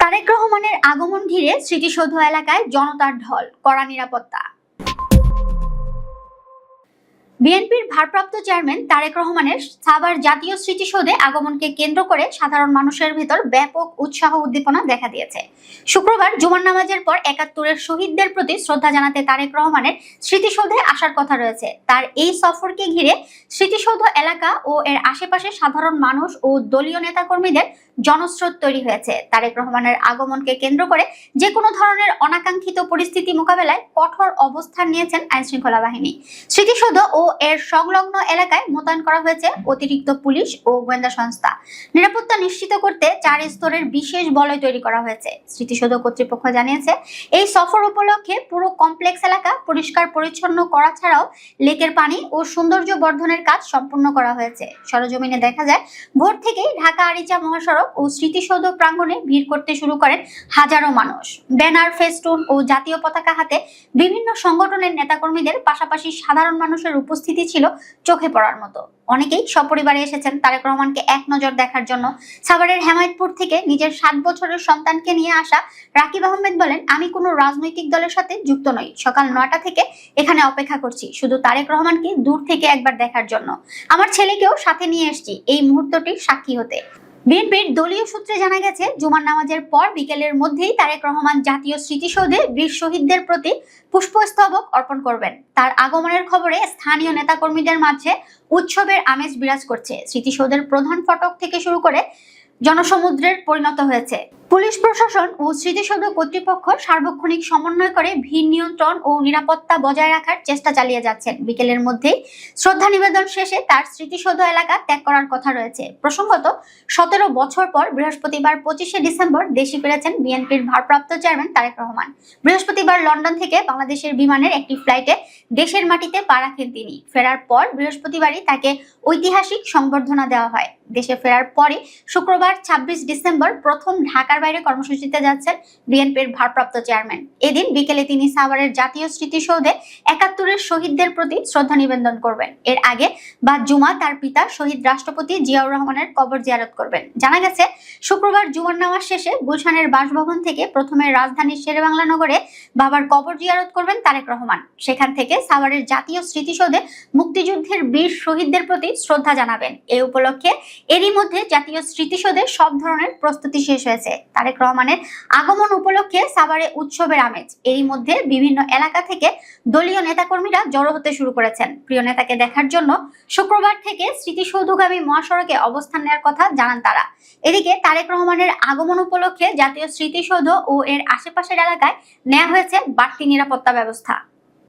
তারেক রহমানের আগমন ঘিরে স্মৃতিসৌধ এলাকায় জনতার ঢল, কড়া নিরাপত্তা। বিএনপির ভারপ্রাপ্ত চেয়ারম্যান তারেক রহমানের সাভার জাতীয় স্মৃতিসৌধে আগমনকে কেন্দ্র করে সাধারণ মানুষের ভেতর ব্যাপক উৎসাহ উদ্দীপনা দেখা দিয়েছে। শুক্রবার জুমার নামাজের পর ৭১-এর শহীদদের প্রতি শ্রদ্ধা জানাতে তারেক রহমানের স্মৃতিসৌধে আসার কথা রয়েছে। তার এই সফরকে ঘিরে স্মৃতিসৌধ এলাকা ও এর আশেপাশে সাধারণ মানুষ ও দলীয় নেতাকর্মীদের জনস্রোত তৈরি হয়েছে। তারেক রহমানের আগমনকে কেন্দ্র করে যে কোনো ধরনের অনাকাঙ্ক্ষিত পরিস্থিতি মোকাবেলায় কঠোর অবস্থান নিয়েছেন আইনশৃঙ্খলা বাহিনী। স্মৃতিসৌধ ও এর সংলগ্ন এলাকায় মোতায়েন করা হয়েছে অতিরিক্ত পুলিশ ও গোয়েন্দা সংস্থা। নিরাপত্তা নিশ্চিত করতে ৪ স্তরের বিশেষ বলয় তৈরি করা হয়েছে। স্মৃতিসৌধ কর্তৃপক্ষ জানিয়েছে, এই সফর উপলক্ষে পুরো কমপ্লেক্স এলাকা পরিষ্কার পরিচ্ছন্ন করা ছাড়াও লেকের পানি ও সৌন্দর্য বর্ধনের কাজ সম্পূর্ণ করা হয়েছে। সরজমিনে দেখা যায়, ভোর থেকেই ঢাকা আরিচা মহাসড়ক ও স্মৃতিসৌধ প্রাঙ্গণে ভিড় করতে শুরু করেন হাজারো মানুষ। ব্যানার, ফেস্টুন ও জাতীয় পতাকা হাতে বিভিন্ন সংগঠনের নেতাকর্মীদের পাশাপাশি সাধারণ মানুষের উপস্থিতি ছিল চোখে পড়ার মতো। অনেকেই সপরিবারে এসেছেন তারেক রহমানকে এক নজর দেখার জন্য। সাভারের হেমায়েতপুর থেকে নিজের ৭ বছরের সন্তানকে নিয়ে আসা রাকিব আহমেদ বলেন, আমি কোনো রাজনৈতিক দলের সাথে যুক্ত নই। সকাল ৯টা থেকে এখানে অপেক্ষা করছি শুধু তারেক রহমানকে দূর থেকে একবার দেখার জন্য। আমার ছেলেকেও সাথে নিয়ে এসেছি এই মুহূর্তটির সাক্ষী হতে। বিএনপির দলীয় সূত্রে জানা গেছে, জুমার নামাজের পর বিকেলের মধ্যেই তারেক রহমান জাতীয় স্মৃতিসৌধে বীর শহীদদের প্রতি পুষ্পস্তবক অর্পণ করবেন। তার আগমনের খবরে স্থানীয় নেতাকর্মীদের মাঝে উৎসবের আমেজ বিরাজ করছে। স্মৃতিসৌধের প্রধান ফটক থেকে শুরু করে জনসমুদ্রের পরিণত হয়েছে। পুলিশ প্রশাসন ও স্মৃতিসৌধ কর্তৃপক্ষ সার্বক্ষণিক সমন্বয় করে ভিড় নিয়ন্ত্রণ ও নিরাপত্তা বজায় রাখার চেষ্টা চালিয়ে যাচ্ছেন। বিকেলের মধ্যেই শ্রদ্ধা নিবেদন শেষে তার স্মৃতিসৌধ এলাকা ত্যাগ করার কথা রয়েছে। প্রসঙ্গত, ১৭ বছর পর বৃহস্পতিবার ২৫শে ডিসেম্বর দেশে ফিরেছেন বিএনপির ভারপ্রাপ্ত চেয়ারম্যান তারেক রহমান। বৃহস্পতিবার লন্ডন থেকে বাংলাদেশের বিমানের একটি ফ্লাইটে দেশের মাটিতে পা রাখেন তিনি। ফেরার পর বৃহস্পতিবারই তাকে ঐতিহাসিক সংবর্ধনা দেওয়া হয়। দেশে ফেরার পরে শুক্রবার ২৬ ডিসেম্বর প্রথম ঢাকার বাইরে কর্মসূচিতে যাচ্ছেন বিএনপির ভারপ্রাপ্ত চেয়ারম্যান। এদিন বিকেলে তিনি সাভারের জাতীয় স্মৃতিসৌধে ৭১-এর শহীদদের প্রতি শ্রদ্ধা নিবেদন করবেন। এর আগে বা জুমা তার পিতা শহীদ রাষ্ট্রপতি জিয়াউর রহমানের কবর জিয়ারত করবেন। জানা গেছে, শুক্রবার জুমার নামাজ শেষে গুলশানের বাসভবন থেকে প্রথমে রাজধানীর শেরেবাংলা নগরে বাবার কবর জিয়ারত করবেন তারেক রহমান। সেখান থেকে সাভারের জাতীয় স্মৃতিসৌধে মুক্তিযুদ্ধের বীর শহীদদের প্রতি শ্রদ্ধা জানাবেন। এই উপলক্ষে এরই মধ্যে জাতীয় স্মৃতিসৌধে সব ধরনের প্রস্তুতি শেষ হয়েছে। তারেক রহমানের আগমন উপলক্ষে সাভারে উৎসবের আমেজ। এরই মধ্যে বিভিন্ন এলাকা থেকে দলীয় নেতাকর্মীরা জড়ো হতে শুরু করেছেন। প্রিয় নেতাকে দেখার জন্য শুক্রবার থেকে স্মৃতিসৌধগামী মহাসড়কে অবস্থান নেওয়ার কথা জানান তারা। এদিকে তারেক রহমানের আগমন উপলক্ষে জাতীয় স্মৃতিসৌধ ও এর আশেপাশের এলাকায় নেওয়া হয়েছে বাড়তি নিরাপত্তা ব্যবস্থা।